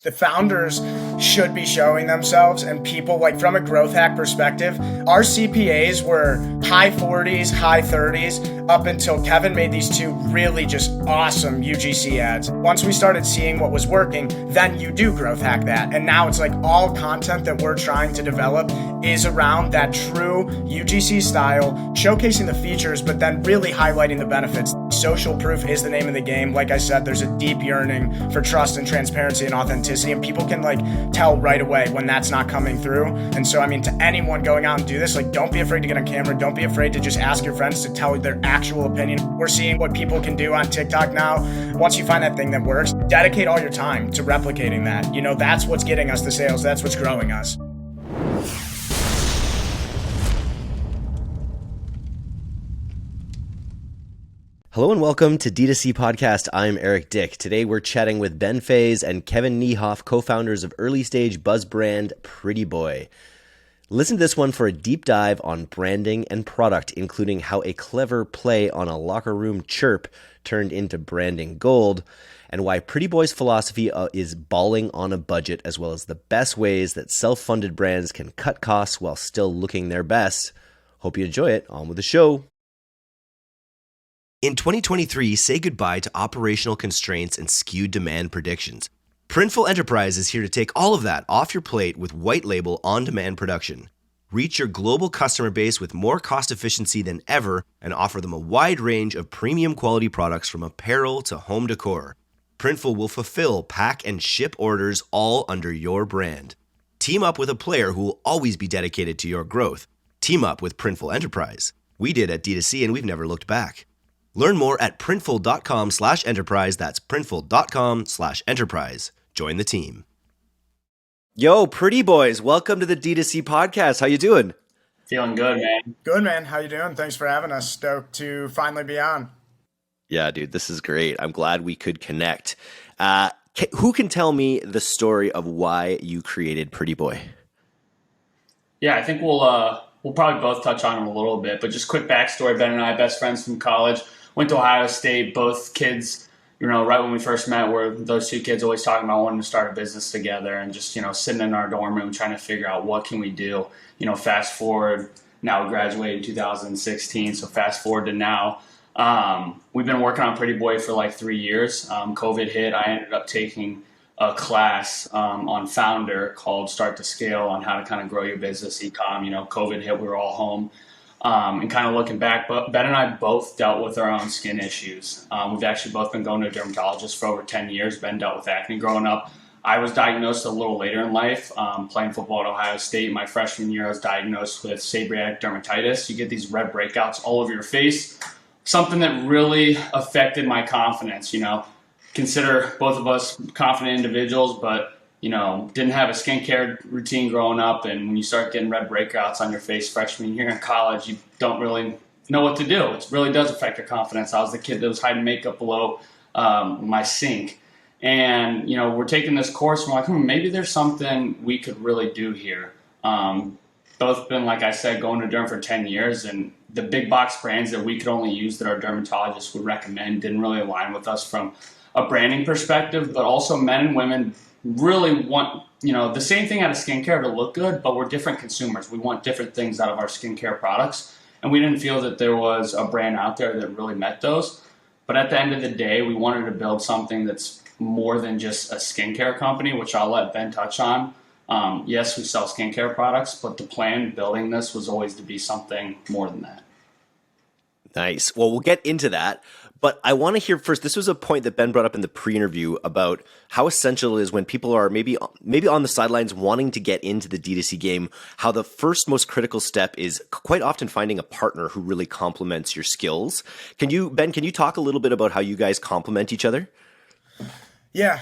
The founders should be showing themselves, and people, like, from a growth hack perspective, our CPAs were high 40s, high 30s up until Kevin made these two really just awesome UGC ads. Once we started seeing what was working, then you do growth hack that. And now it's like all content that we're trying to develop is around that true UGC style, showcasing the features, but then really highlighting the benefits. Social proof is the name of the game. Like I said, there's a deep yearning for trust and transparency and authenticity, and people can tell right away when that's not coming through. And so, to anyone going out and do this, don't be afraid to get on camera. Don't be afraid to just ask your friends to tell their actual opinion. We're seeing what people can do on TikTok now. Once you find that thing that works, dedicate all your time to replicating that. That's what's getting us the sales. That's what's growing us. Hello and welcome to DTC Podcast. I'm Eric Dyck. Today we're chatting with Ben Feys and Kevin Niehoff, co-founders of early-stage buzz brand Pretty Boy. Listen to this one for a deep dive on branding and product, including how a clever play on a locker room chirp turned into branding gold, and why Pretty Boy's philosophy is balling on a budget, as well as the best ways that self-funded brands can cut costs while still looking their best. Hope you enjoy it. On with the show. In 2023, say goodbye to operational constraints and skewed demand predictions. Printful Enterprise is here to take all of that off your plate with white label on-demand production. Reach your global customer base with more cost efficiency than ever and offer them a wide range of premium quality products from apparel to home decor. Printful will fulfill, pack, and ship orders all under your brand. Team up with a player who will always be dedicated to your growth. Team up with Printful Enterprise. We did at DTC and we've never looked back. Learn more at printful.com/enterprise. That's printful.com/enterprise. Join the team. Yo, Pretty Boys, welcome to the DTC Podcast. How you doing? Feeling good, man. Good, man. How you doing? Thanks for having us. Stoked to finally be on. Yeah, dude, this is great. I'm glad we could connect. Who can tell me the story of why you created Pretty Boy? Yeah, I think we'll probably both touch on it a little bit, but just quick backstory. Ben and I, best friends from college, went to Ohio State. Both kids, right when we first met, were those two kids always talking about wanting to start a business together, and just, sitting in our dorm room trying to figure out what can we do. Fast forward, now we graduated in 2016, so fast forward to now. We've been working on Pretty Boy for like 3 years. COVID hit. I ended up taking a class on Founder called Start to Scale on how to kind of grow your business, e-com. COVID hit, we were all home. And kind of looking back, but Ben and I both dealt with our own skin issues. We've actually both been going to a dermatologist for over 10 years. Ben dealt with acne growing up. I was diagnosed a little later in life, playing football at Ohio State. My freshman year, I was diagnosed with seborrheic dermatitis. You get these red breakouts all over your face, something that really affected my confidence. Consider both of us confident individuals, but didn't have a skincare routine growing up, and when you start getting red breakouts on your face freshman year in college, you don't really know what to do. It really does affect your confidence. I was the kid that was hiding makeup below my sink, and we're taking this course, and we're like, maybe there's something we could really do here. Both been, like I said, going to derm for 10 years, and the big box brands that we could only use that our dermatologists would recommend didn't really align with us from a branding perspective, but also men and women really want, the same thing out of skincare to look good, but we're different consumers. We want different things out of our skincare products, and we didn't feel that there was a brand out there that really met those. But at the end of the day, we wanted to build something that's more than just a skincare company, which I'll let Ben touch on. Yes, we sell skincare products, but the plan building this was always to be something more than that. Nice. Well, we'll get into that. But I want to hear first, this was a point that Ben brought up in the pre-interview about how essential it is when people are maybe on the sidelines wanting to get into the D2C game, how the first most critical step is quite often finding a partner who really complements your skills. Ben, can you talk a little bit about how you guys complement each other? Yeah.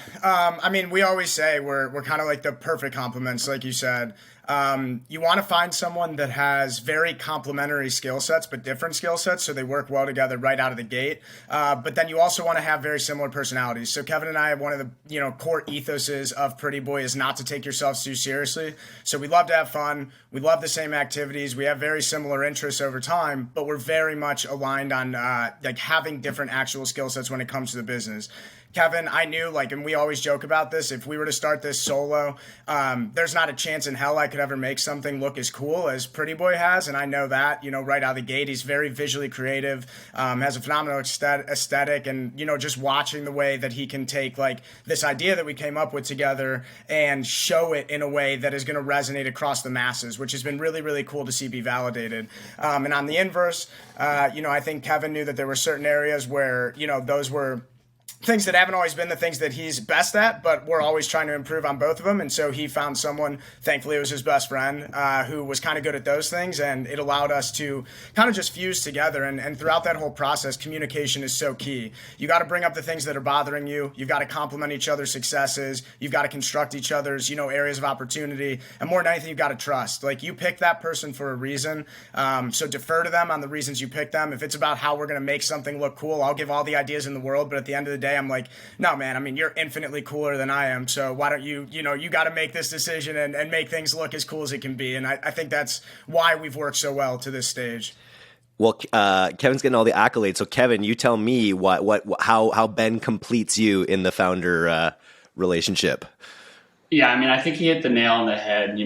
We always say we're kind of like the perfect complements, like you said. You want to find someone that has very complementary skill sets, but different skill sets, so they work well together right out of the gate. But then you also want to have very similar personalities. So Kevin and I, one of the core ethoses of Pretty Boy is not to take yourself too seriously. So we love to have fun. We love the same activities. We have very similar interests over time, but we're very much aligned on having different actual skill sets when it comes to the business. Kevin, I knew, like, and we always joke about this, if we were to start this solo, there's not a chance in hell I could ever make something look as cool as Pretty Boy has, and I know that, right out of the gate. He's very visually creative, has a phenomenal aesthetic, and, just watching the way that he can take, like, this idea that we came up with together and show it in a way that is going to resonate across the masses, which has been really, really cool to see be validated. And on the inverse, I think Kevin knew that there were certain areas where, those were things that haven't always been the things that he's best at, but we're always trying to improve on both of them. And so he found someone, thankfully it was his best friend, who was kind of good at those things. And it allowed us to kind of just fuse together. And throughout that whole process, communication is so key. You got to bring up the things that are bothering you. You've got to compliment each other's successes. You've got to construct each other's, areas of opportunity. And more than anything, you've got to trust. Like, you pick that person for a reason. So defer to them on the reasons you pick them. If it's about how we're going to make something look cool, I'll give all the ideas in the world. But at the end of the day, I'm like, no, man, I mean, you're infinitely cooler than I am. So why don't you got to make this decision and make things look as cool as it can be. And I think that's why we've worked so well to this stage. Well, Kevin's getting all the accolades. So Kevin, you tell me how Ben completes you in the founder relationship. Yeah, I mean, I think he hit the nail on the head.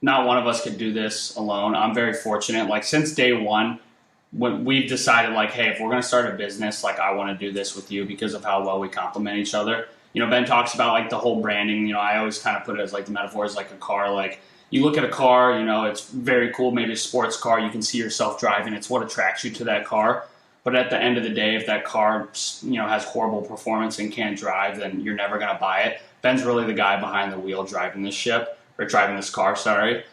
Not one of us could do this alone. I'm very fortunate. Like, since day one, when we've decided, like, hey, if we're going to start a business, like, I want to do this with you because of how well we complement each other. Ben talks about, like, the whole branding. I always kind of put it as, like, the metaphor is like a car. Like, you look at a car, it's very cool, maybe a sports car. You can see yourself driving. It's what attracts you to that car. But at the end of the day, if that car, has horrible performance and can't drive, then you're never going to buy it. Ben's really the guy behind the wheel driving this car, sorry.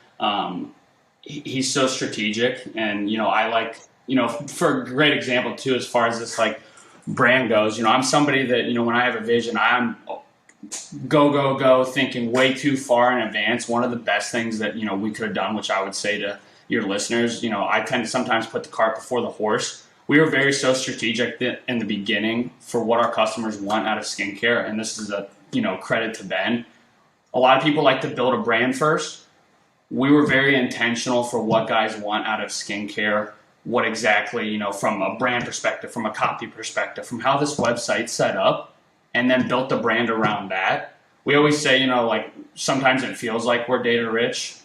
He's so strategic, and, I like, for a great example too, as far as this like brand goes, I'm somebody that, when I have a vision, I'm go, thinking way too far in advance. One of the best things that, we could have done, which I would say to your listeners, I tend to sometimes put the cart before the horse. We were so strategic in the beginning for what our customers want out of skincare. And this is a, credit to Ben. A lot of people like to build a brand first. We were very intentional for what guys want out of skincare. What exactly, from a brand perspective, from a copy perspective, from how this website's set up, and then built the brand around that. We always say, like, sometimes it feels like we're data rich,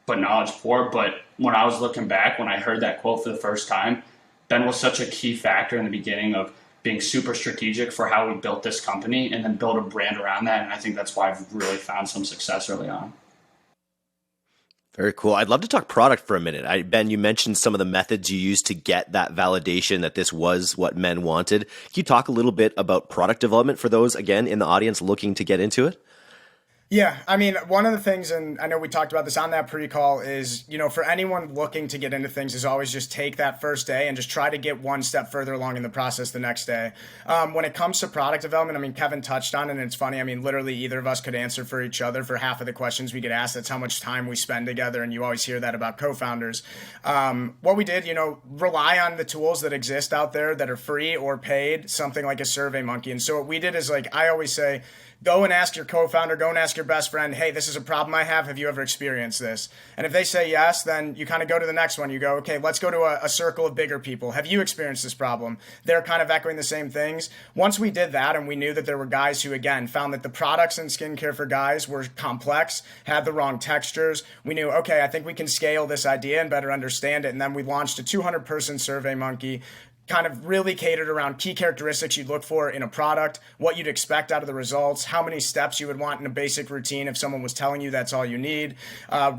but knowledge poor. But when I was looking back, when I heard that quote for the first time, Ben was such a key factor in the beginning of being super strategic for how we built this company and then build a brand around that. And I think that's why I've really found some success early on. Very cool. I'd love to talk product for a minute. Ben, you mentioned some of the methods you used to get that validation that this was what men wanted. Can you talk a little bit about product development for those, again, in the audience looking to get into it? Yeah, I mean, one of the things, and I know we talked about this on that pre-call, is, for anyone looking to get into things is always just take that first day and just try to get one step further along in the process the next day. When it comes to product development, I mean, Kevin touched on it, and it's funny. I mean, literally either of us could answer for each other for half of the questions we get asked. That's how much time we spend together, and you always hear that about co-founders. What we did, rely on the tools that exist out there that are free or paid, something like a SurveyMonkey. And so what we did is, like, I always say, go and ask your co-founder, go and ask your best friend, hey, this is a problem I have. Have you ever experienced this? And if they say yes, then you kind of go to the next one. You go, okay, let's go to a circle of bigger people. Have you experienced this problem? They're kind of echoing the same things. Once we did that and we knew that there were guys who, again, found that the products in skincare for guys were complex, had the wrong textures, we knew, okay, I think we can scale this idea and better understand it. And then we launched a 200-person SurveyMonkey, kind of really catered around key characteristics you'd look for in a product, what you'd expect out of the results, how many steps you would want in a basic routine if someone was telling you that's all you need,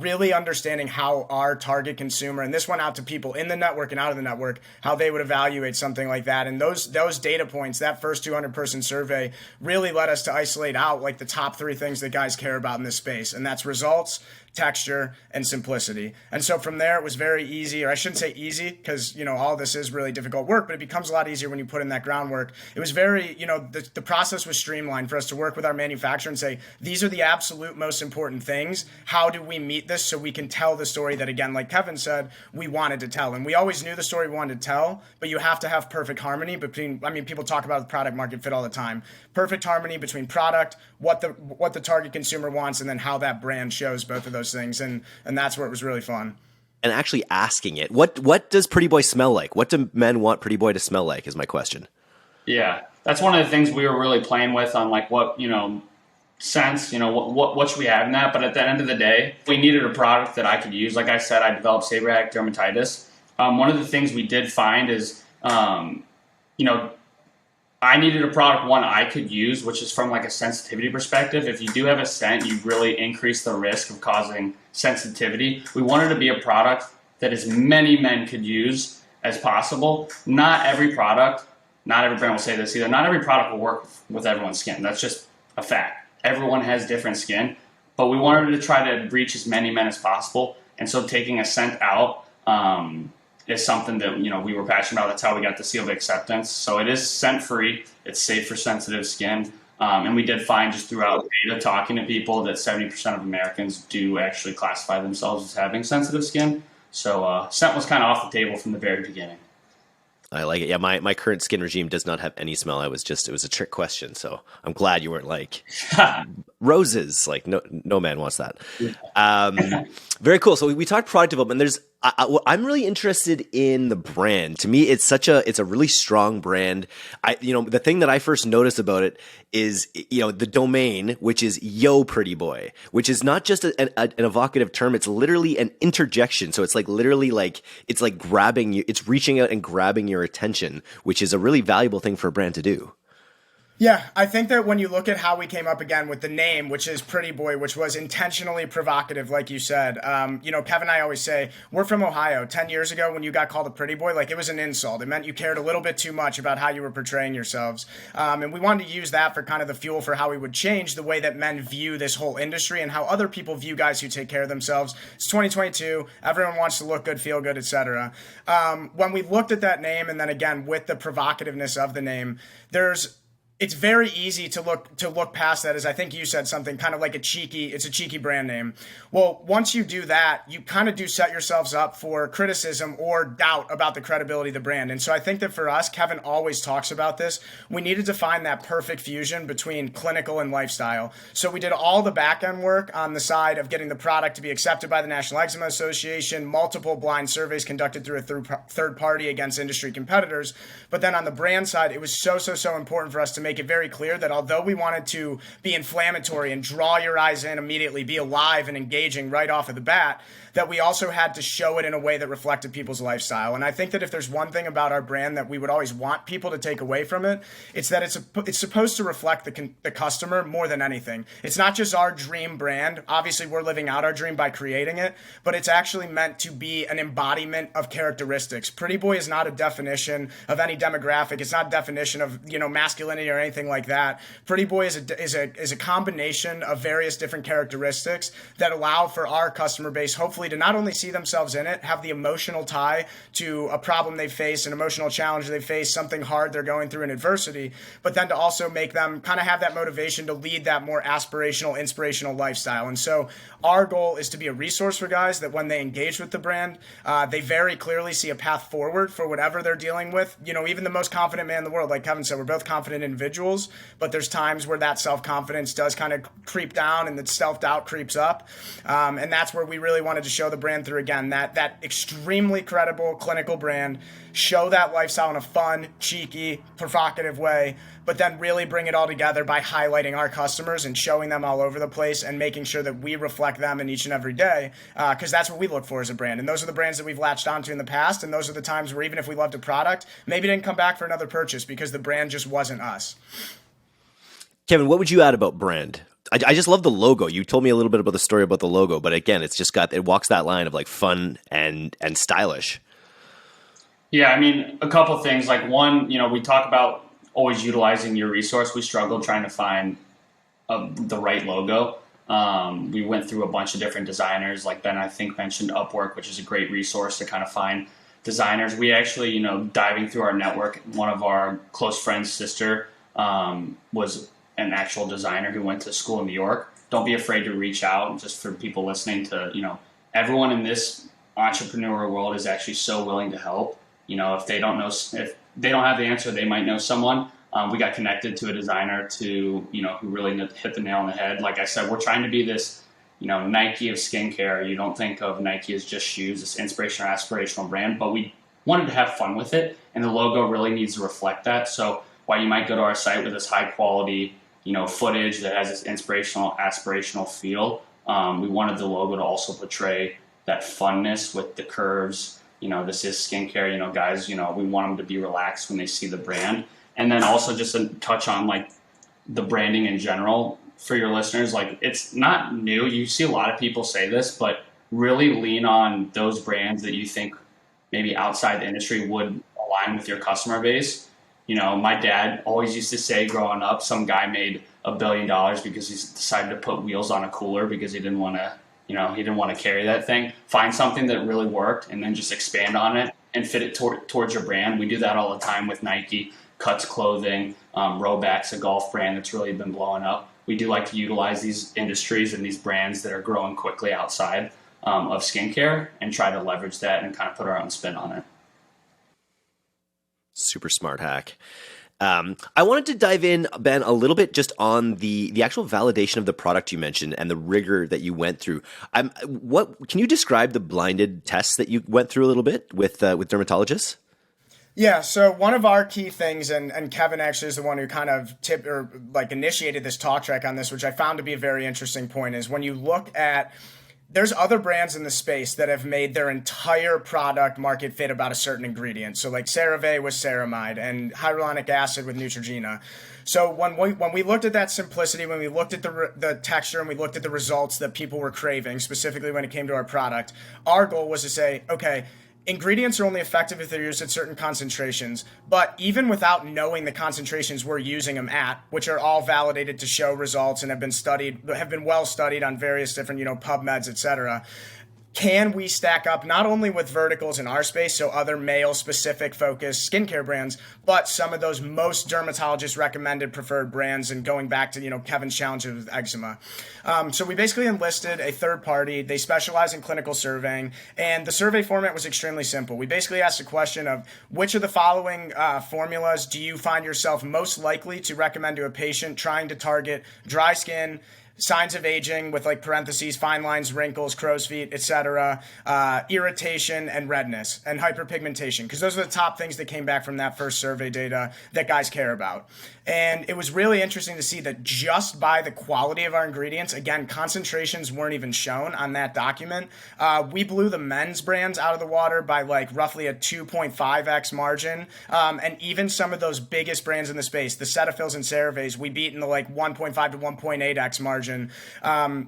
really understanding how our target consumer, and this went out to people in the network and out of the network, how they would evaluate something like that. And those data points, that first 200-person survey, really led us to isolate out like the top 3 things that guys care about in this space, and that's results, texture, and simplicity. And so from there, it was very easy, or I shouldn't say easy, because, all this is really difficult work, but it becomes a lot easier when you put in that groundwork. It was very, the process was streamlined for us to work with our manufacturer and say, these are the absolute most important things. How do we meet this so we can tell the story that, again, like Kevin said, we wanted to tell? And we always knew the story we wanted to tell, but you have to have perfect harmony between, people talk about the product market fit all the time. Perfect harmony between product, what the target consumer wants, and then how that brand shows both of those things. And that's where it was really fun. And actually asking it. What does Pretty Boy smell like? What do men want Pretty Boy to smell like is my question. Yeah, that's one of the things we were really playing with on like what, sense, what should we have in that? But at the end of the day, we needed a product that I could use. Like I said, I developed seborrheic dermatitis. One of the things we did find is, I needed a product, one, I could use, which is from like a sensitivity perspective. If you do have a scent, you really increase the risk of causing sensitivity. We wanted to be a product that as many men could use as possible. Not every brand will say this either, not every product will work with everyone's skin. That's just a fact. Everyone has different skin, but we wanted to try to reach as many men as possible. And so taking a scent out, is something that, we were passionate about. That's how we got the seal of acceptance. So it is scent-free. It's safe for sensitive skin. And we did find just throughout data talking to people that 70% of Americans do actually classify themselves as having sensitive skin. So scent was kind of off the table from the very beginning. I like it. Yeah, my current skin regime does not have any smell. It was a trick question. So I'm glad you weren't like roses. Like no man wants that. Very cool. So we talked product development. I'm really interested in the brand. To me, it's a really strong brand. The thing that I first noticed about it is, the domain, which is Yo Pretty Boy, which is not just an evocative term. It's literally an interjection. So it's like literally like, it's like grabbing you, it's reaching out and grabbing your attention, which is a really valuable thing for a brand to do. Yeah, I think that when you look at how we came up again with the name, which is Pretty Boy, which was intentionally provocative, like you said. Kevin and I always say, we're from Ohio. 10 years ago, when you got called a pretty boy, like it was an insult. It meant you cared a little bit too much about how you were portraying yourselves. And we wanted to use that for kind of the fuel for how we would change the way that men view this whole industry and how other people view guys who take care of themselves. It's 2022. Everyone wants to look good, feel good, etc. When we looked at that name, and then again, with the provocativeness of the name, it's very easy to look past that, as I think you said something kind of like it's a cheeky brand name. Well, once you do that, you kind of do set yourselves up for criticism or doubt about the credibility of the brand. And so I think that for us, Kevin always talks about this, we needed to find that perfect fusion between clinical and lifestyle. So we did all the back end work on the side of getting the product to be accepted by the National Eczema Association, multiple blind surveys conducted through a third party against industry competitors. But then on the brand side, it was so important for us to make it very clear that although we wanted to be inflammatory and draw your eyes in immediately, be alive and engaging right off of the bat, that we also had to show it in a way that reflected people's lifestyle. And I think that if there's one thing about our brand that we would always want people to take away from it, it's that it's supposed to reflect the customer more than anything. It's not just our dream brand. Obviously, we're living out our dream by creating it, but it's actually meant to be an embodiment of characteristics. Pretty Boy is not a definition of any demographic. It's not a definition of masculinity or anything like that. Pretty Boy is a combination of various different characteristics that allow for our customer base, hopefully, to not only see themselves in it, have the emotional tie to a problem they face, an emotional challenge they face, something hard they're going through in adversity, but then to also make them kind of have that motivation to lead that more aspirational, inspirational lifestyle. And so our goal is to be a resource for guys that when they engage with the brand, they very clearly see a path forward for whatever they're dealing with. Even the most confident man in the world, like Kevin said, we're both confident individuals, but there's times where that self-confidence does kind of creep down and the self-doubt creeps up. And that's where we really wanted to show the brand through, again, that extremely credible clinical brand, show that lifestyle in a fun, cheeky, provocative way, but then really bring it all together by highlighting our customers and showing them all over the place and making sure that we reflect them in each and every day, because that's what we look for as a brand. And those are the brands that we've latched onto in the past, and those are the times where even if we loved a product, maybe didn't come back for another purchase because the brand just wasn't us. Kevin, what would you add about brand? I just love the logo. You told me a little bit about the story about the logo, but again, it walks that line of like fun and stylish. Yeah, I mean, a couple things. Like one, we talk about always utilizing your resource. We struggled trying to find the right logo. We went through a bunch of different designers. Like Ben, I think, mentioned Upwork, which is a great resource to kind of find designers. We actually, diving through our network, one of our close friends' sister was an actual designer who went to school in New York. Don't be afraid to reach out. Just for people listening to, everyone in this entrepreneurial world is actually so willing to help. If they don't have the answer, they might know someone. We got connected to a designer who really hit the nail on the head. Like I said, we're trying to be this, Nike of skincare. You don't think of Nike as just shoes, this inspirational, aspirational brand, but we wanted to have fun with it, and the logo really needs to reflect that. So why you might go to our site with this high quality, footage that has this inspirational, aspirational feel. We wanted the logo to also portray that funness with the curves. This is skincare, guys, we want them to be relaxed when they see the brand. And then also just to touch on like the branding in general for your listeners, like it's not new. You see a lot of people say this, but really lean on those brands that you think maybe outside the industry would align with your customer base. My dad always used to say growing up, some guy made $1 billion because he decided to put wheels on a cooler because he didn't want to carry that thing. Find something that really worked and then just expand on it and fit it towards your brand. We do that all the time with Nike, Cuts Clothing, Roback's a golf brand that's really been blowing up. We do like to utilize these industries and these brands that are growing quickly outside of skincare and try to leverage that and kind of put our own spin on it. Super smart hack. I wanted to dive in, Ben, a little bit just on the actual validation of the product you mentioned and the rigor that you went through. What can you describe the blinded tests that you went through a little bit with dermatologists? Yeah, so one of our key things, and Kevin actually is the one who kind of initiated this talk track on this, which I found to be a very interesting point, is when you look at, there's other brands in the space that have made their entire product market fit about a certain ingredient. So like CeraVe with ceramide and hyaluronic acid with Neutrogena. So when we looked at that simplicity, when we looked at the texture and we looked at the results that people were craving, specifically when it came to our product, our goal was to say, okay, ingredients are only effective if they're used at certain concentrations, but even without knowing the concentrations we're using them at, which are all validated to show results and have been well studied on various different, PubMeds, et cetera, can we stack up not only with verticals in our space, so other male-specific focused skincare brands, but some of those most dermatologist recommended preferred brands, and going back to, Kevin's challenge with eczema. So we basically enlisted a third party. They specialize in clinical surveying, and the survey format was extremely simple. We basically asked the question of which of the following formulas do you find yourself most likely to recommend to a patient trying to target dry skin, signs of aging with like parentheses, fine lines, wrinkles, crow's feet, etc., irritation and redness and hyperpigmentation, because those are the top things that came back from that first survey data that guys care about. And it was really interesting to see that just by the quality of our ingredients, again, concentrations weren't even shown on that document. We blew the men's brands out of the water by like roughly a 2.5x margin. And even some of those biggest brands in the space, the Cetaphils and CeraVes, we beat in the like 1.5 to 1.8x margin.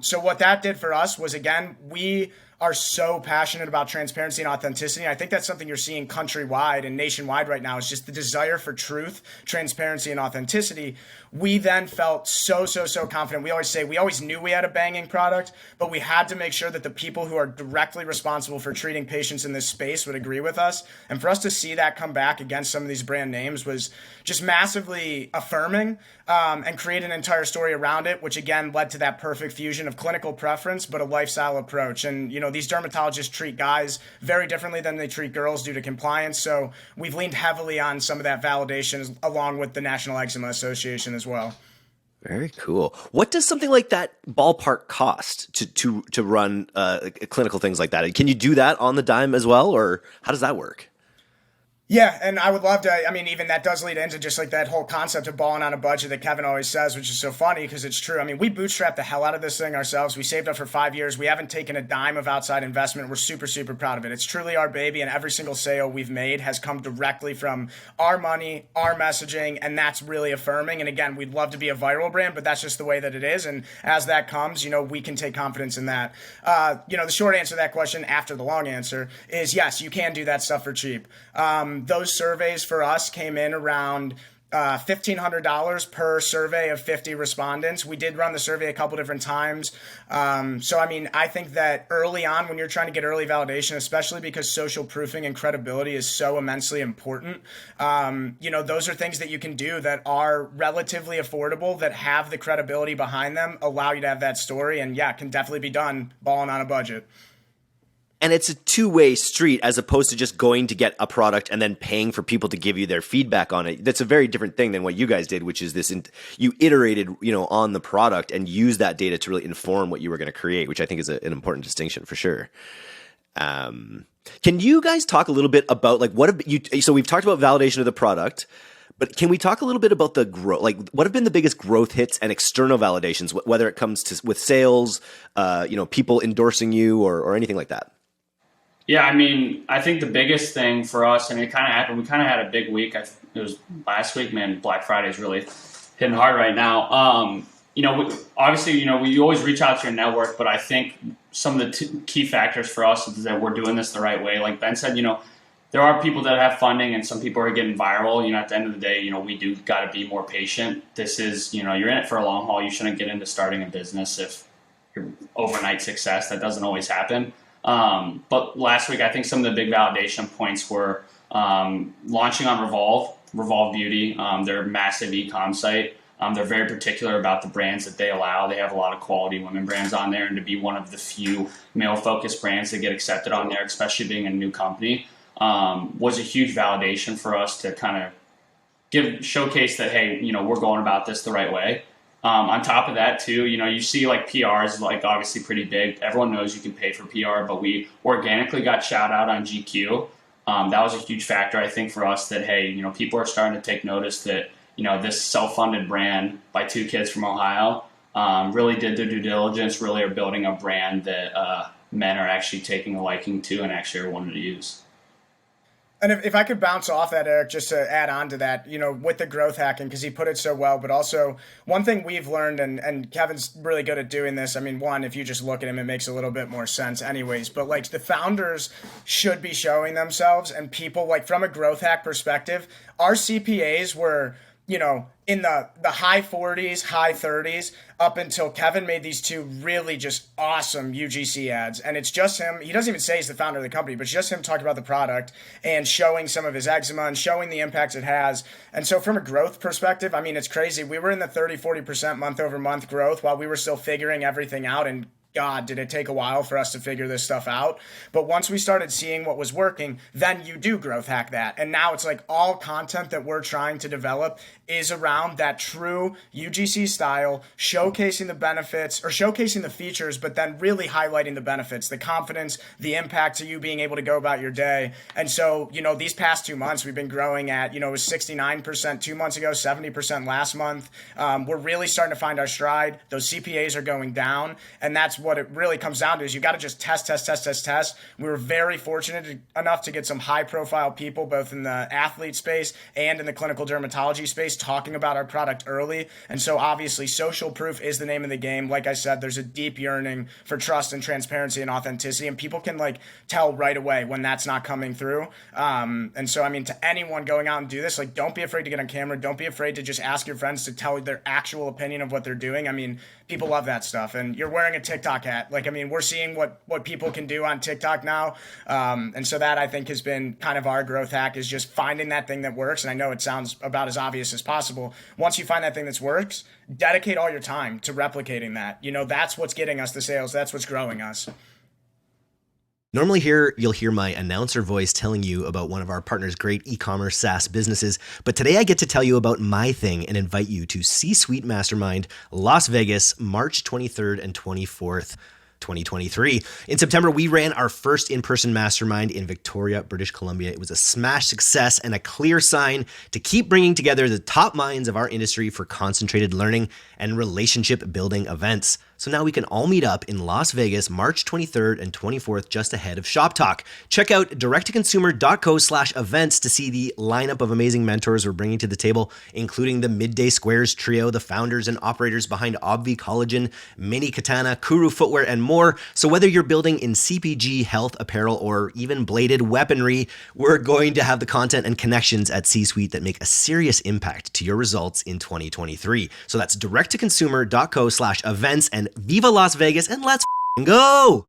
So what that did for us was, again, we are so passionate about transparency and authenticity. I think that's something you're seeing countrywide and nationwide right now, is just the desire for truth, transparency, and authenticity. We then felt so confident. We always say we always knew we had a banging product, but we had to make sure that the people who are directly responsible for treating patients in this space would agree with us. And for us to see that come back against some of these brand names was just massively affirming, and create an entire story around it, which again led to that perfect fusion of clinical preference, but a lifestyle approach. And, these dermatologists treat guys very differently than they treat girls due to compliance. So we've leaned heavily on some of that validation along with the National Eczema Association as well. Very cool. What does something like that ballpark cost to run clinical things like that? Can you do that on the dime as well, or how does that work? Yeah, and I would love to, even that does lead into just like that whole concept of balling on a budget that Kevin always says, which is so funny because it's true. We bootstrapped the hell out of this thing ourselves. We saved up for 5 years. We haven't taken a dime of outside investment. We're super proud of it. It's truly our baby, and every single sale we've made has come directly from our money, our messaging, and that's really affirming. And again, we'd love to be a viral brand, but that's just the way that it is. And as that comes, we can take confidence in that. The short answer to that question after the long answer is yes, you can do that stuff for cheap. Those surveys for us came in around $1,500 per survey of 50 respondents. We did run the survey a couple different times. I think that early on when you're trying to get early validation, especially because social proofing and credibility is so immensely important, those are things that you can do that are relatively affordable, that have the credibility behind them, allow you to have that story, and yeah, can definitely be done balling on a budget. And it's a two-way street as opposed to just going to get a product and then paying for people to give you their feedback on it. That's a very different thing than what you guys did, which is this, you iterated, on the product and used that data to really inform what you were going to create, which I think is an important distinction for sure. Can you guys talk a little bit about so we've talked about validation of the product, But can we talk a little bit about the growth? Like, what have been the biggest growth hits and external validations, whether it comes to with sales, people endorsing you or anything like that? Yeah, I mean, I think the biggest thing for us, and it kind of happened, we kind of had a big week. It was last week, man. Black Friday is really hitting hard right now. Obviously, we always reach out to your network, but I think some of the key factors for us is that we're doing this the right way. Like Ben said, there are people that have funding and some people are getting viral. At the end of the day, we do got to be more patient. This is, you're in it for a long haul. You shouldn't get into starting a business if you're overnight success. That doesn't always happen. But last week, I think some of the big validation points were launching on Revolve Beauty. They're a massive e-com site. They're very particular about the brands that they allow. They have a lot of quality women brands on there, and to be one of the few male-focused brands that get accepted on there, especially being a new company, was a huge validation for us to kind of showcase that, hey, we're going about this the right way. On top of that, too, you see like PR is like obviously pretty big. Everyone knows you can pay for PR, but we organically got shout out on GQ. That was a huge factor, I think, for us that, hey, people are starting to take notice that, this self-funded brand by two kids from Ohio really did their due diligence, really are building a brand that men are actually taking a liking to and actually are wanting to use. And if I could bounce off that, Eric, just to add on to that, with the growth hacking, because he put it so well, but also one thing we've learned, and Kevin's really good at doing this. I mean, one, if you just look at him, it makes a little bit more sense anyways, but like the founders should be showing themselves, and people, like from a growth hack perspective, our CPAs were, in the high 40s, high 30s, up until Kevin made these two really just awesome UGC ads. And it's just him. He doesn't even say he's the founder of the company, but it's just him talking about the product and showing some of his eczema and showing the impacts it has. And so from a growth perspective, I mean, it's crazy. We were in the 30-40% month over month growth while we were still figuring everything out. And God, did it take a while for us to figure this stuff out. But once we started seeing what was working, then you do growth hack that. And now it's like all content that we're trying to develop is around that true UGC style, showcasing the benefits or showcasing the features, but then really highlighting the benefits, the confidence, the impact to you being able to go about your day. And so, these past 2 months, we've been growing at, it was 69% 2 months ago, 70% last month. We're really starting to find our stride. Those CPAs are going down. And that's what it really comes down to is you got to just test. We were very fortunate enough to get some high profile people, both in the athlete space and in the clinical dermatology space, talking about our product early. And so obviously social proof is the name of the game. Like I said, there's a deep yearning for trust and transparency and authenticity, and people can like tell right away when that's not coming through. And so, I mean, to anyone going out and do this, like, don't be afraid to get on camera. Don't be afraid to just ask your friends to tell their actual opinion of what they're doing. I mean, people love that stuff. And you're wearing a TikTok hat. Like, I mean, we're seeing what people can do on TikTok now. And so that, I think, has been kind of our growth hack, is just finding that thing that works. And I know it sounds about as obvious as possible. Once you find that thing that works, dedicate all your time to replicating that. That's what's getting us the sales. That's what's growing us. Normally here, you'll hear my announcer voice telling you about one of our partners' great e-commerce SaaS businesses. But today I get to tell you about my thing and invite you to C-Suite Mastermind, Las Vegas, March 23rd and 24th. 2023. In September, we ran our first in-person mastermind in Victoria, British Columbia. It was a smash success and a clear sign to keep bringing together the top minds of our industry for concentrated learning and relationship building events. So now we can all meet up in Las Vegas, March 23rd and 24th, just ahead of Shop Talk. Check out directtoconsumer.co/events to see the lineup of amazing mentors we're bringing to the table, including the Midday Squares trio, the founders and operators behind Obvi Collagen, Mini Katana, Kuru Footwear, and more. So whether you're building in CPG, health, apparel, or even bladed weaponry, we're going to have the content and connections at C-Suite that make a serious impact to your results in 2023. So that's directtoconsumer.co/events, and Viva Las Vegas, and let's go.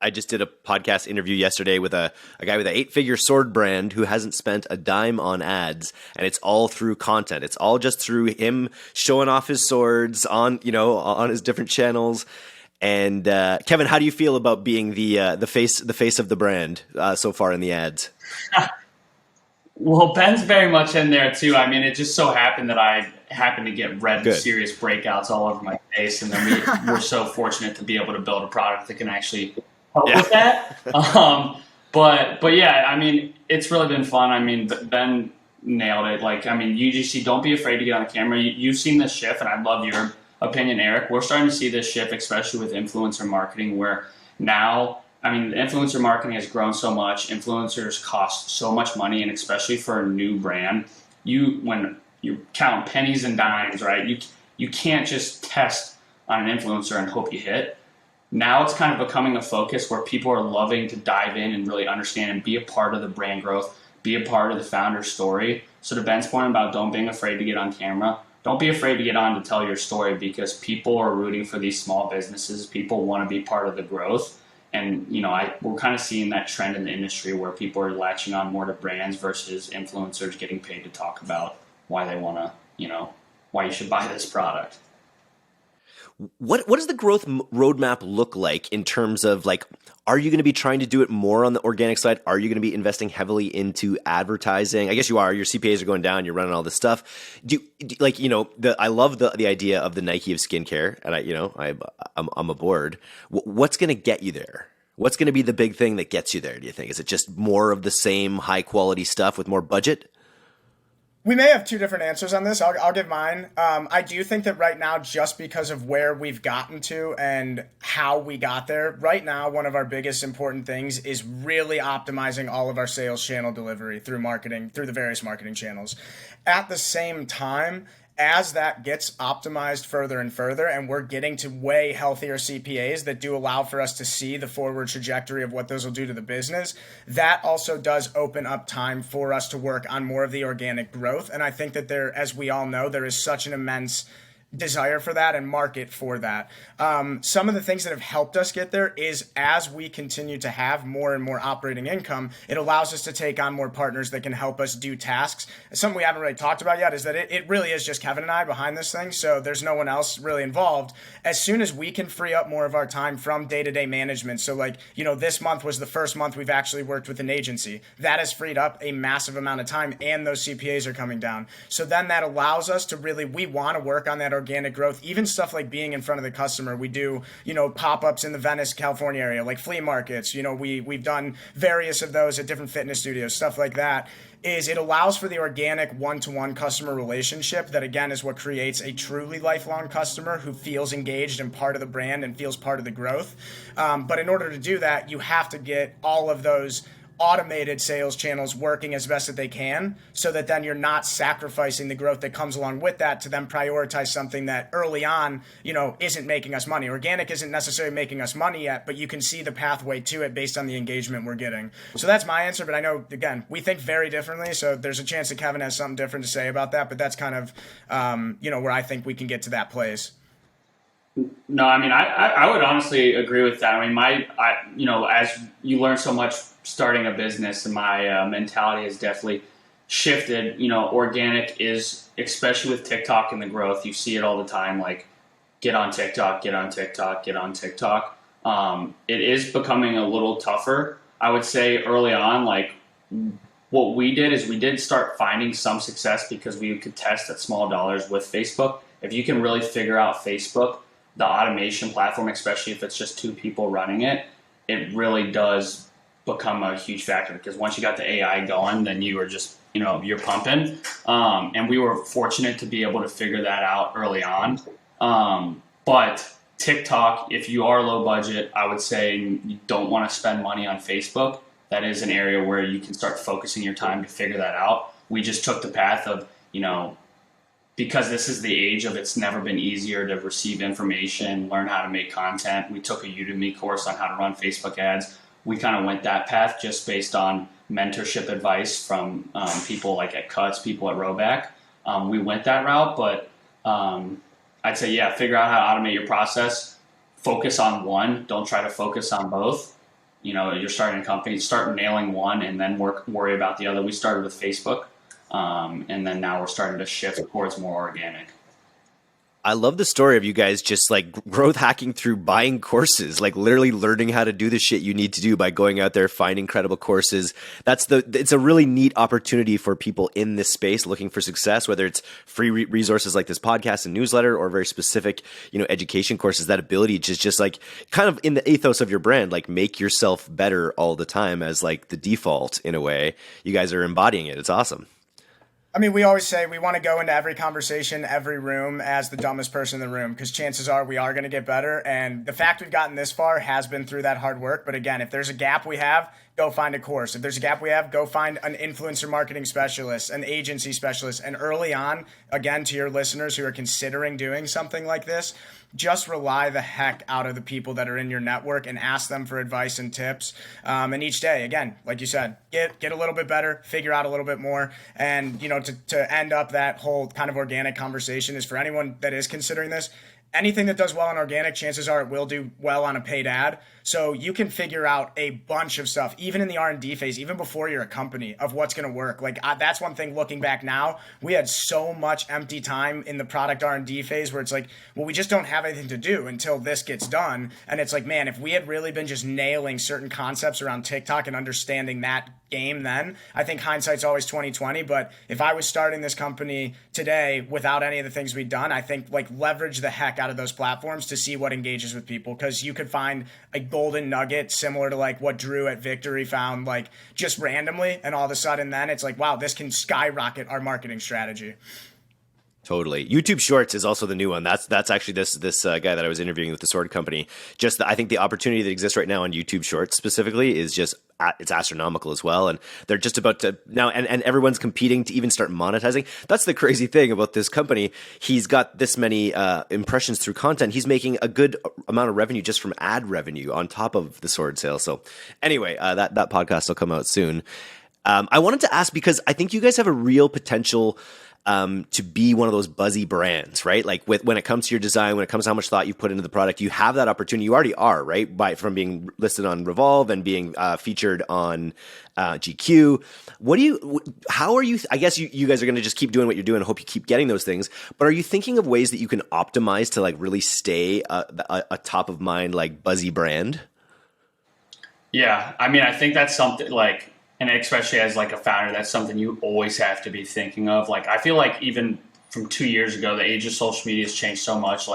I just did a podcast interview yesterday with a guy with an 8-figure sword brand who hasn't spent a dime on ads, and it's all through content. It's all just through him showing off his swords on his different channels. And Kevin, how do you feel about being the face of the brand so far in the ads? Well, Ben's very much in there too. I mean, it just so happened that I happened to get red and serious breakouts all over my face, and then we're so fortunate to be able to build a product that can actually help with that. But yeah, I mean, it's really been fun. I mean, Ben nailed it. Like, I mean, UGC, don't be afraid to get on the camera. You've seen this shift, and I'd love your opinion, Eric. We're starting to see this shift, especially with influencer marketing, where now, I mean, influencer marketing has grown so much. Influencers cost so much money, and especially for a new brand, when you count pennies and dimes, right? You can't just test on an influencer and hope you hit. Now it's kind of becoming a focus where people are loving to dive in and really understand and be a part of the brand growth, be a part of the founder story. So to Ben's point about don't being afraid to get on camera, don't be afraid to get on to tell your story, because people are rooting for these small businesses. People want to be part of the growth. And, we're kind of seeing that trend in the industry where people are latching on more to brands versus influencers getting paid to talk about why they want to, why you should buy this product. What does the growth roadmap look like in terms of, like, are you going to be trying to do it more on the organic side? Are you going to be investing heavily into advertising? I guess you are. Your CPAs are going down. You're running all this stuff. I love the idea of the Nike of skincare, and I'm aboard. What's going to get you there? What's going to be the big thing that gets you there, do you think? Is it just more of the same high quality stuff with more budget? We may have two different answers on this. I'll give mine. I do think that right now, just because of where we've gotten to and how we got there, right now, one of our biggest important things is really optimizing all of our sales channel delivery through marketing, through the various marketing channels. At the same time, as that gets optimized further and further, and we're getting to way healthier CPAs that do allow for us to see the forward trajectory of what those will do to the business, that also does open up time for us to work on more of the organic growth. And I think that there, as we all know, there is such an immense desire for that and market for that. Some of the things that have helped us get there is, as we continue to have more and more operating income, it allows us to take on more partners that can help us do tasks. Something we haven't really talked about yet is that it really is just Kevin and I behind this thing, so there's no one else really involved. As soon as we can free up more of our time from day-to-day management, so this month was the first month we've actually worked with an agency. That has freed up a massive amount of time, and those CPAs are coming down. So then that allows us to really, we want to work on that organic growth, even stuff like being in front of the customer. We do, pop-ups in the Venice, California area, like flea markets. We've done various of those at different fitness studios, stuff like that. It allows for the organic one-to-one customer relationship that, again, is what creates a truly lifelong customer who feels engaged and part of the brand and feels part of the growth. But in order to do that, you have to get all of those automated sales channels working as best that they can, so that then you're not sacrificing the growth that comes along with that to then prioritize something that early on, isn't making us money. Organic isn't necessarily making us money yet, but you can see the pathway to it based on the engagement we're getting. So that's my answer, but I know, again, we think very differently, so there's a chance that Kevin has something different to say about that, but that's kind of, where I think we can get to that place. No, I mean, I would honestly agree with that. I mean, as you learn so much starting a business, and my mentality has definitely shifted. Organic is, especially with TikTok and the growth, you see it all the time, like get on TikTok, get on TikTok, get on TikTok. It is becoming a little tougher. I would say early on, like what we did is we did start finding some success because we could test at small dollars with Facebook. If you can really figure out Facebook, the automation platform, especially if it's just two people running it, it really does become a huge factor, because once you got the AI going, then you are just, you're pumping. And we were fortunate to be able to figure that out early on. But TikTok, if you are low budget, I would say you don't want to spend money on Facebook. That is an area where you can start focusing your time to figure that out. We just took the path of, because this is the age of, it's never been easier to receive information, learn how to make content. We took a Udemy course on how to run Facebook ads. We kind of went that path just based on mentorship advice from people like at Cuts, people at Roback. We went that route, but I'd say, figure out how to automate your process. Focus on one. Don't try to focus on both. You're starting a company, start nailing one and then worry about the other. We started with Facebook. And then now we're starting to shift towards more organic. I love the story of you guys just like growth hacking through buying courses, like literally learning how to do the shit you need to do by going out there, finding credible courses. It's a really neat opportunity for people in this space looking for success, whether it's free resources like this podcast and newsletter, or very specific, education courses. That ability to just like kind of in the ethos of your brand, like make yourself better all the time as like the default in a way. You guys are embodying it. It's awesome. I mean, we always say we want to go into every conversation, every room as the dumbest person in the room, because chances are we are going to get better. And the fact we've gotten this far has been through that hard work. But again, if there's a gap we have, go find a course. If there's a gap we have, go find an influencer marketing specialist, an agency specialist. And early on, again, to your listeners who are considering doing something like this, just rely the heck out of the people that are in your network and ask them for advice and tips. And each day, again, like you said, get a little bit better, figure out a little bit more. And, to end up that whole kind of organic conversation is for anyone that is considering this, anything that does well on organic, chances are it will do well on a paid ad. So you can figure out a bunch of stuff, even in the R&D phase, even before you're a company, of what's going to work. That's one thing looking back now, we had so much empty time in the product R&D phase where it's like, well, we just don't have anything to do until this gets done. And it's like, man, if we had really been just nailing certain concepts around TikTok and understanding that game then, I think hindsight's always 2020. But if I was starting this company today without any of the things we've done, I think leverage the heck out of those platforms to see what engages with people, because you could find a golden nugget similar to what Drew at Victory found just randomly, and all of a sudden then it's like, wow, this can skyrocket our marketing strategy. Totally. YouTube Shorts is also the new one. That's actually this guy that I was interviewing with the sword company. I think the opportunity that exists right now on YouTube Shorts specifically is just it's astronomical as well. And they're just about to now, and everyone's competing to even start monetizing. That's the crazy thing about this company. He's got this many impressions through content. He's making a good amount of revenue just from ad revenue on top of the sword sale. So anyway, that podcast will come out soon. I wanted to ask, because I think you guys have a real potential to be one of those buzzy brands, right? When it comes to your design, when it comes to how much thought you put into the product, you have that opportunity. You already are, right? From being listed on Revolve and being featured on GQ. How are you, I guess you guys are going to just keep doing what you're doing. I hope you keep getting those things, but are you thinking of ways that you can optimize to really stay a top of mind, buzzy brand? Yeah. I mean, I think that's something and especially as a founder, that's something you always have to be thinking of. I feel like even from 2 years ago, the age of social media has changed so much.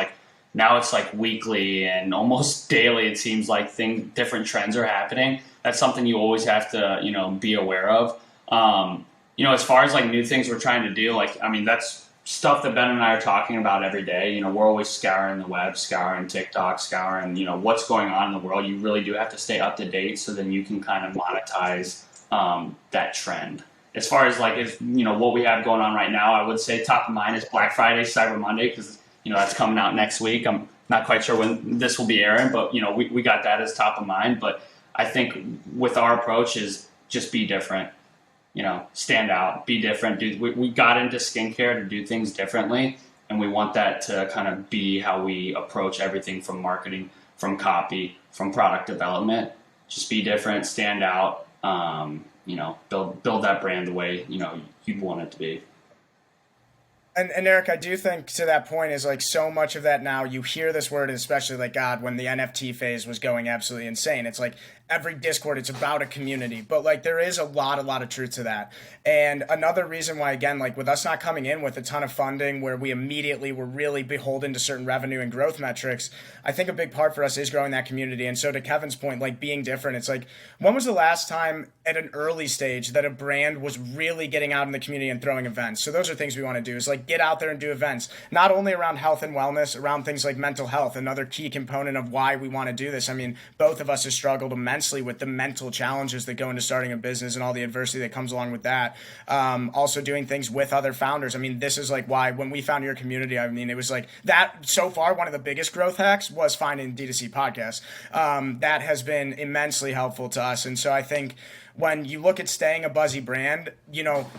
Now it's weekly and almost daily. It seems like different trends are happening. That's something you always have to, be aware of. As far as new things we're trying to do, I mean, that's stuff that Ben and I are talking about every day. We're always scouring the web, scouring TikTok, scouring, what's going on in the world. You really do have to stay up to date so then you can kind of monetize that trend. As far as if what we have going on right now, I would say top of mind is Black Friday, Cyber Monday, because that's coming out next week. I'm not quite sure when this will be airing, but we got that as top of mind. But I think with our approach is just be different, stand out, be different. We got into skincare to do things differently, and we want that to kind of be how we approach everything from marketing, from copy, from product development. Just be different, stand out. Build that brand the way, you'd want it to be. And Eric, I do think to that point is so much of that now you hear this word, especially God, when the NFT phase was going absolutely insane. It's every Discord, it's about a community, but there is a lot of truth to that. And another reason why, again, with us not coming in with a ton of funding where we immediately were really beholden to certain revenue and growth metrics, I think a big part for us is growing that community. And so to Kevin's point, being different, it's when was the last time at an early stage that a brand was really getting out in the community and throwing events? So those are things we want to do, is get out there and do events, not only around health and wellness, around things like mental health, another key component of why we want to do this. I mean, both of us have struggled immensely with the mental challenges that go into starting a business and all the adversity that comes along with that. Also doing things with other founders. I mean, this is why when we found your community, I mean, it was that so far, one of the biggest growth hacks was finding DTC Podcast. That has been immensely helpful to us. And so I think when you look at staying a buzzy brand,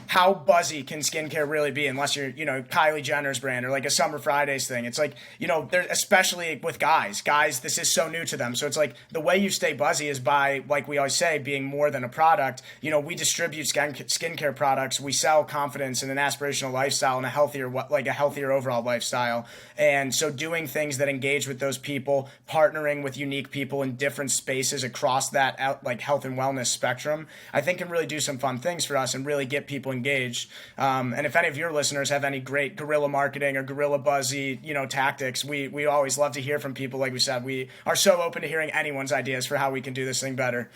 how buzzy can skincare really be unless you're, Kylie Jenner's brand or a Summer Fridays thing. It's there, especially with guys, this is so new to them. So it's the way you stay buzzy is by, we always say, being more than a product. We distribute skincare products. We sell confidence and an aspirational lifestyle and a healthier overall lifestyle. And so doing things that engage with those people, partnering with unique people in different spaces across that health and wellness spectrum, I think can really do some fun things for us and really get people engaged. And if any of your listeners have any great guerrilla marketing or guerrilla buzzy, tactics, we always love to hear from people. Like we said, we are so open to hearing anyone's ideas for how we can do this thing better.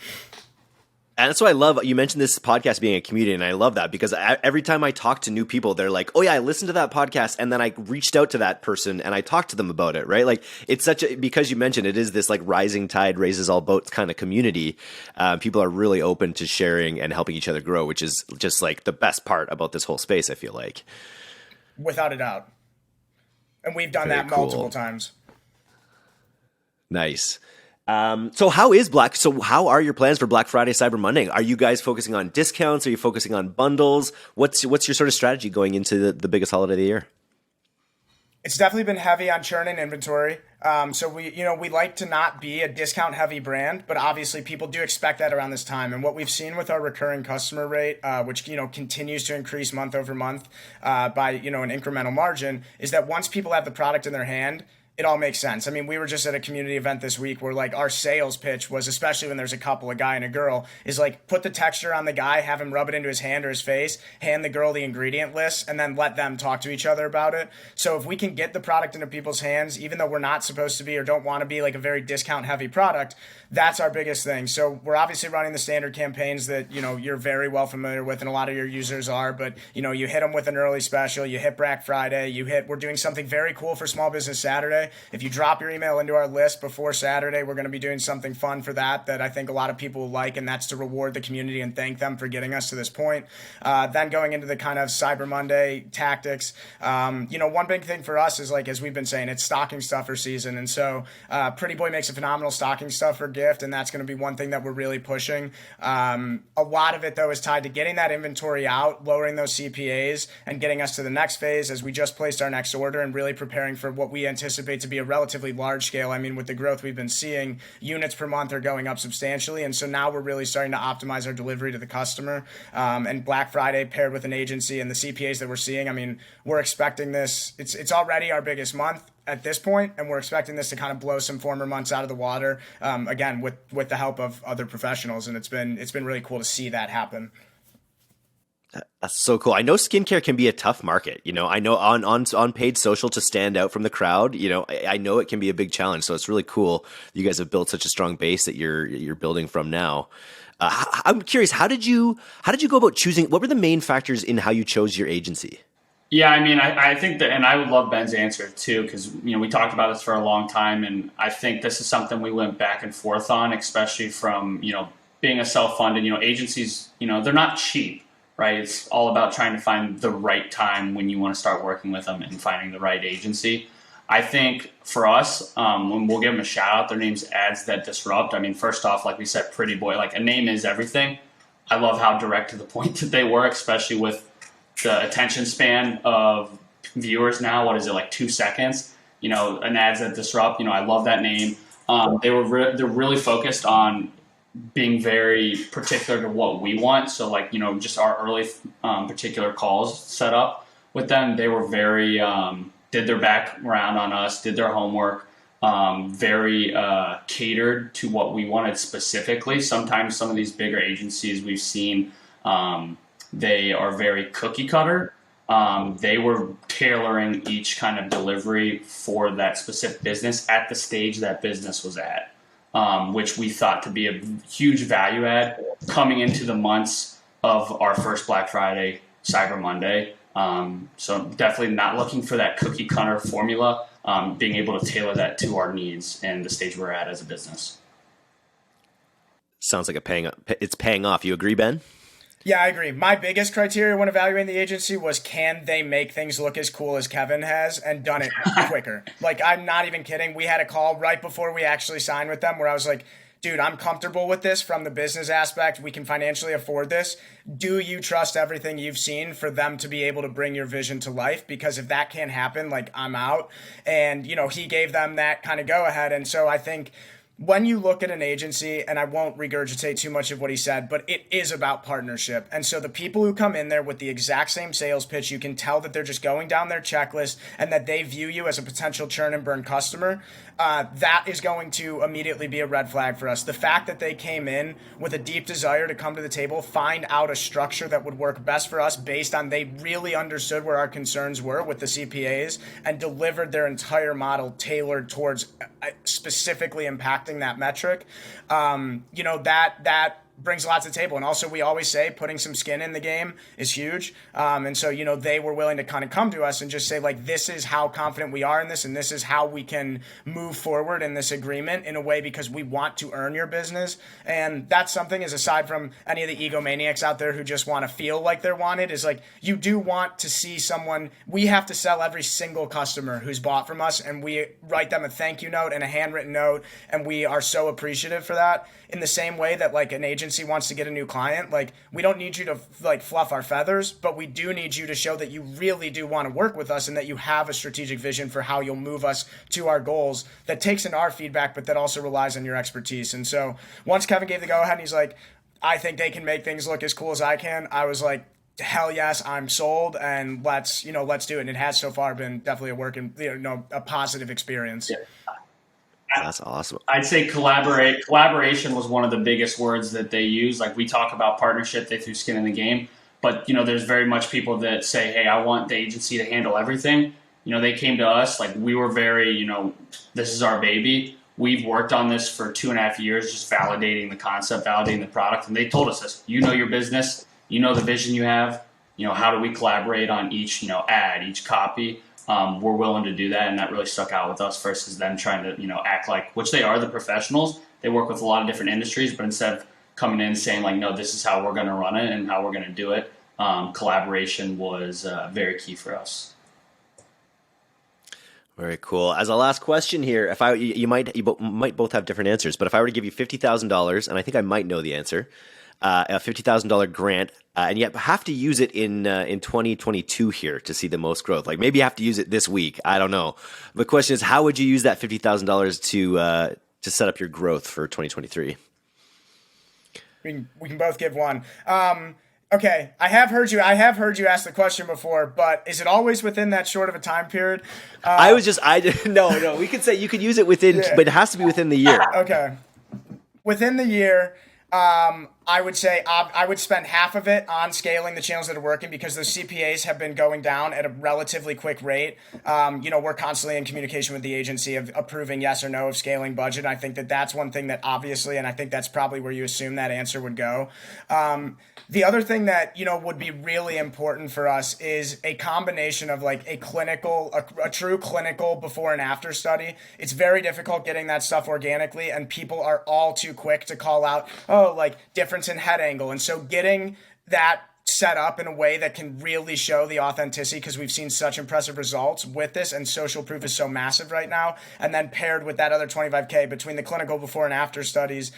And that's why I love, you mentioned this podcast being a community, and I love that because every time I talk to new people, they're like, oh yeah, I listened to that podcast, and then I reached out to that person and I talked to them about it, right? Like it's because you mentioned it is this like rising tide raises all boats kind of community. People are really open to sharing and helping each other grow, which is just like the best part about this whole space, I feel like. Without a doubt. And we've done that multiple times. Nice. So how are your plans for Black Friday, Cyber Monday? Are you guys focusing on discounts? Are you focusing on bundles? What's your sort of strategy going into the biggest holiday of the year? It's definitely been heavy on churning inventory. So we like to not be a discount heavy brand, but obviously people do expect that around this time. And what we've seen with our recurring customer rate, which, continues to increase month over month, by, an incremental margin, is that once people have the product in their hand, it all makes sense. I mean, we were just at a community event this week where like our sales pitch was, especially when there's a couple, a guy and a girl, is like put the texture on the guy, have him rub it into his hand or his face, hand the girl the ingredient list, and then let them talk to each other about it. So if we can get the product into people's hands, even though we're not supposed to be or don't want to be like a very discount heavy product, that's our biggest thing. So we're obviously running the standard campaigns that, you're very well familiar with and a lot of your users are, but you hit them with an early special, you hit Black Friday, we're doing something very cool for Small Business Saturday. If you drop your email into our list before Saturday, we're going to be doing something fun for that I think a lot of people will like, and that's to reward the community and thank them for getting us to this point. Then going into the kind of Cyber Monday tactics, one big thing for us is like, as we've been saying, it's stocking stuffer season. And so Pretty Boy makes a phenomenal stocking stuffer gift, and that's going to be one thing that we're really pushing. A lot of it, though, is tied to getting that inventory out, lowering those CPAs, and getting us to the next phase as we just placed our next order and really preparing for what we anticipate to be a relatively large scale. I mean, with the growth we've been seeing, units per month are going up substantially. And so now we're really starting to optimize our delivery to the customer. And Black Friday paired with an agency and the CPAs that we're seeing, I mean, we're expecting this. It's already our biggest month at this point, and we're expecting this to kind of blow some former months out of the water, again, with the help of other professionals. And it's been really cool to see that happen. That's so cool. I know skincare can be a tough market. I know on paid social to stand out from the crowd, I know it can be a big challenge. So it's really cool you guys have built such a strong base that you're building from now. I'm curious, how did you go about choosing? What were the main factors in how you chose your agency? Yeah, I mean, I think that, and I would love Ben's answer too, because we talked about this for a long time, and I think this is something we went back and forth on, especially from being a self-funded. Agencies, they're not cheap. Right, it's all about trying to find the right time when you want to start working with them and finding the right agency. I think for us, when we'll give them a shout out, their name's Ads That Disrupt. I mean, first off, like we said, Pretty Boy, like a name is everything. I love how direct to the point that they were, especially with the attention span of viewers now. What is it, like 2 seconds? An Ads That Disrupt. I love that name. They're really focused on being very particular to what we want. So like, just our early particular calls set up with them, they were very, did their background on us, did their homework, very catered to what we wanted specifically. Sometimes some of these bigger agencies we've seen, they are very cookie cutter. They were tailoring each kind of delivery for that specific business at the stage that business was at. Which we thought could be a huge value add coming into the months of our first Black Friday, Cyber Monday. So definitely not looking for that cookie cutter formula, being able to tailor that to our needs and the stage we're at as a business. Sounds like it's paying off. You agree, Ben? Yeah, I agree. My biggest criteria when evaluating the agency was, can they make things look as cool as Kevin has and done it quicker? Like, I'm not even kidding. We had a call right before we actually signed with them where I was like, dude, I'm comfortable with this from the business aspect. We can financially afford this. Do you trust everything you've seen for them to be able to bring your vision to life? Because if that can't happen, like, I'm out. And, he gave them that kind of go ahead. And so I think when you look at an agency, and I won't regurgitate too much of what he said, but it is about partnership. And so the people who come in there with the exact same sales pitch, you can tell that they're just going down their checklist and that they view you as a potential churn and burn customer. That is going to immediately be a red flag for us. The fact that they came in with a deep desire to come to the table, find out a structure that would work best for us based on they really understood where our concerns were with the CPAs and delivered their entire model tailored towards specifically impacting that metric. That brings a lot to the table. And also, we always say putting some skin in the game is huge. And so, they were willing to kind of come to us and just say, like, this is how confident we are in this, and this is how we can move forward in this agreement in a way, because we want to earn your business. And that's something, is aside from any of the egomaniacs out there who just want to feel like they're wanted, is like, you do want to see someone. We have to sell every single customer who's bought from us, and we write them a thank you note and a handwritten note, and we are so appreciative for that. In the same way that, like, an agency wants to get a new client, like, we don't need you to, like, fluff our feathers, but we do need you to show that you really do want to work with us and that you have a strategic vision for how you'll move us to our goals that takes in our feedback, but that also relies on your expertise. And so once Kevin gave the go ahead and he's like, I think they can make things look as cool as I can, I was like, hell yes, I'm sold, and let's do it. And it has so far been definitely a positive experience. Yeah. That's awesome. I'd say collaboration was one of the biggest words that they use. Like, we talk about partnership, they threw skin in the game, but there's very much people that say, hey, I want the agency to handle everything. They came to us, like, we were very, this is our baby. We've worked on this for 2.5 years, just validating the concept, validating the product. And they told us this, your business, the vision you have, how do we collaborate on each, ad, each copy? We're willing to do that, and that really stuck out with us versus them trying to, act like, which they are the professionals. They work with a lot of different industries, but instead of coming in and saying, like, no, this is how we're going to run it and how we're going to do it, collaboration was very key for us. Very cool. As a last question here, you might both have different answers, but if I were to give you $50,000, and I think I might know the answer, a $50,000 grant, and yet have to use it in 2022 here to see the most growth. Like, maybe you have to use it this week. I don't know. The question is, how would you use that $50,000 to set up your growth for 2023? We can both give one. Okay, I have heard you ask the question before, but is it always within that short of a time period? No. We could say you could use it within, but it has to be within the year. Okay, within the year. I would say I would spend half of it on scaling the channels that are working, because those CPAs have been going down at a relatively quick rate. We're constantly in communication with the agency of approving yes or no of scaling budget. I think that that's one thing that obviously, and I think that's probably where you assume that answer would go. The other thing that, would be really important for us is a combination of, like, a true clinical before and after study. It's very difficult getting that stuff organically, and people are all too quick to call out, difference in head angle. And so getting that set up in a way that can really show the authenticity, because we've seen such impressive results with this, and social proof is so massive right now, and then paired with that other $25K between the clinical before and after studies,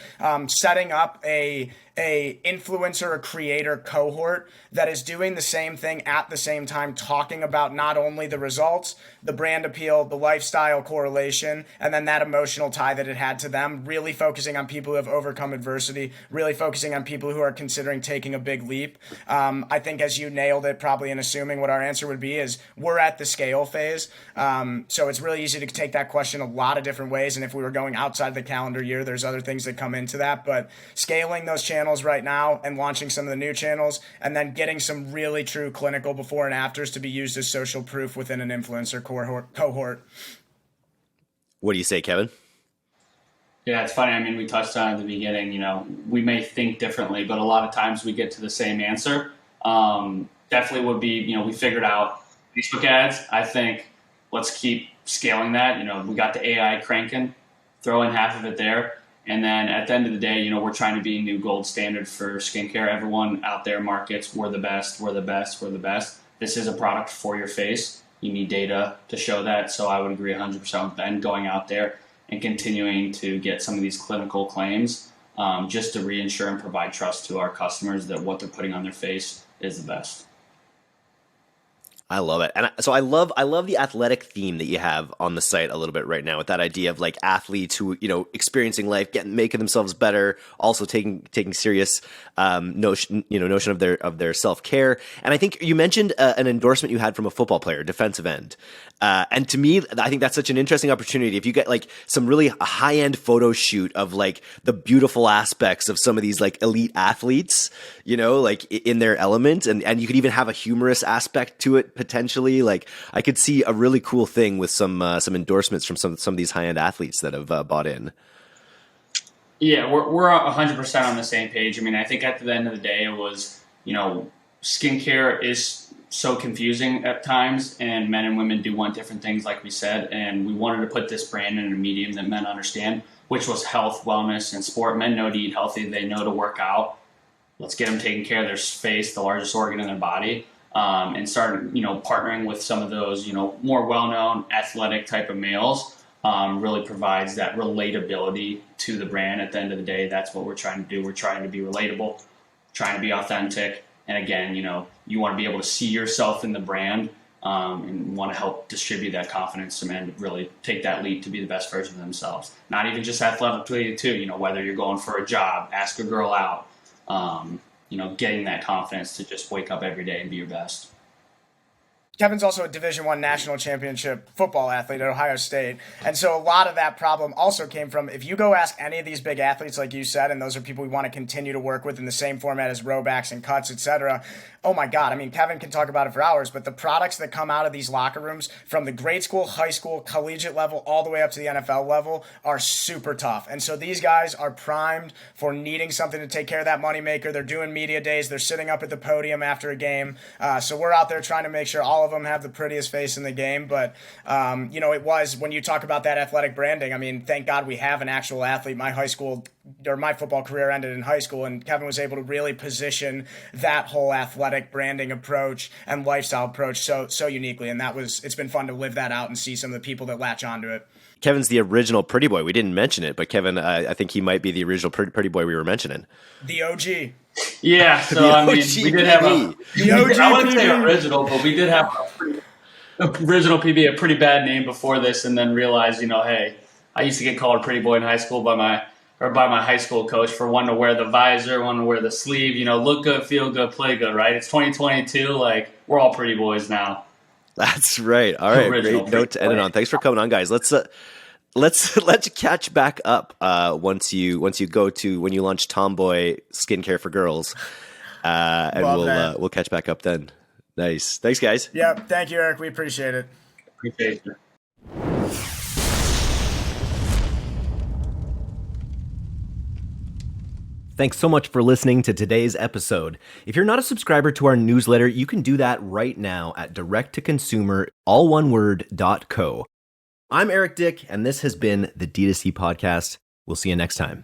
setting up a influencer or creator cohort that is doing the same thing at the same time, talking about not only the results, the brand appeal, the lifestyle correlation, and then that emotional tie that it had to them, really focusing on people who have overcome adversity, really focusing on people who are considering taking a big leap. I think, as you nailed it, probably in assuming what our answer would be, is we're at the scale phase. So it's really easy to take that question a lot of different ways. And if we were going outside the calendar year, there's other things that come into that. But scaling those channels right now and launching some of the new channels, and then getting some really true clinical before and afters to be used as social proof within an influencer cohort. What do you say, Kevin? Yeah, it's funny. I mean, we touched on it at the beginning, we may think differently, but a lot of times we get to the same answer. Definitely would be, we figured out Facebook ads. I think let's keep scaling that. We got the AI cranking, throw in half of it there. And then at the end of the day, we're trying to be a new gold standard for skincare. Everyone out there markets, we're the best, we're the best, we're the best. This is a product for your face. You need data to show that. So I would agree 100% with Ben, going out there and continuing to get some of these clinical claims, just to reinsure and provide trust to our customers that what they're putting on their face is the best. I love it. And so I love the athletic theme that you have on the site a little bit right now, with that idea of, like, athletes who, experiencing life, making themselves better, also taking serious notion of their self-care. And I think you mentioned an endorsement you had from a football player, defensive end. And to me, I think that's such an interesting opportunity. If you get, like, some really high-end photo shoot of, like, the beautiful aspects of some of these, like, elite athletes, like, in their element, and you could even have a humorous aspect to it potentially. Like, I could see a really cool thing with some endorsements from some of these high-end athletes that have bought in. Yeah, we're 100% on the same page. I mean, I think at the end of the day, it was, skincare is so confusing at times, and men and women do want different things, like we said. And we wanted to put this brand in a medium that men understand, which was health, wellness, and sport. Men know to eat healthy. They know to work out. Let's get them taking care of their face, the largest organ in their body, and start, partnering with some of those, more well-known athletic type of males. Really provides that relatability to the brand. At the end of the day, that's what we're trying to do. We're trying to be relatable, trying to be authentic. And again, you want to be able to see yourself in the brand, and want to help distribute that confidence to men to really take that leap to be the best version of themselves. Not even just athletically too, whether you're going for a job, ask a girl out, getting that confidence to just wake up every day and be your best. Kevin's also a Division I national championship football athlete at Ohio State. And so a lot of that problem also came from, if you go ask any of these big athletes, like you said, and those are people we want to continue to work with in the same format as rowbacks and cuts, etc. Oh my God. I mean, Kevin can talk about it for hours, but the products that come out of these locker rooms from the grade school, high school, collegiate level, all the way up to the NFL level are super tough. And so these guys are primed for needing something to take care of that moneymaker. They're doing media days. They're sitting up at the podium after a game. So we're out there trying to make sure all of them have the prettiest face in the game. But, it was, when you talk about that athletic branding, I mean, thank God we have an actual athlete. My football career ended in high school, and Kevin was able to really position that whole athletic branding approach and lifestyle approach so uniquely. And it's been fun to live that out and see some of the people that latch onto it. Kevin's the original pretty boy. We didn't mention it, but Kevin, I think he might be the original pretty boy we were mentioning. The OG. Yeah, so I mean, we did have the OG. I wouldn't say original, but we did have original PB, a pretty bad name before this, and then realized, hey, I used to get called a pretty boy in high school by my high school coach for wanting to wear the visor, wanting to wear the sleeve, look good, feel good, play good, right? It's 2022, like we're all pretty boys now. That's right. All right, great note to end it on. Thanks for coming on, guys. Let's catch back up once you launch Tomboy skincare for girls, and we'll catch back up then. Nice. Thanks, guys. Yep. Thank you, Eric. We appreciate it. Appreciate you. Thanks so much for listening to today's episode. If you're not a subscriber to our newsletter, you can do that right now at direct-to-consumer, all one word, .co. I'm Eric Dyck, and this has been the DTC Podcast. We'll see you next time.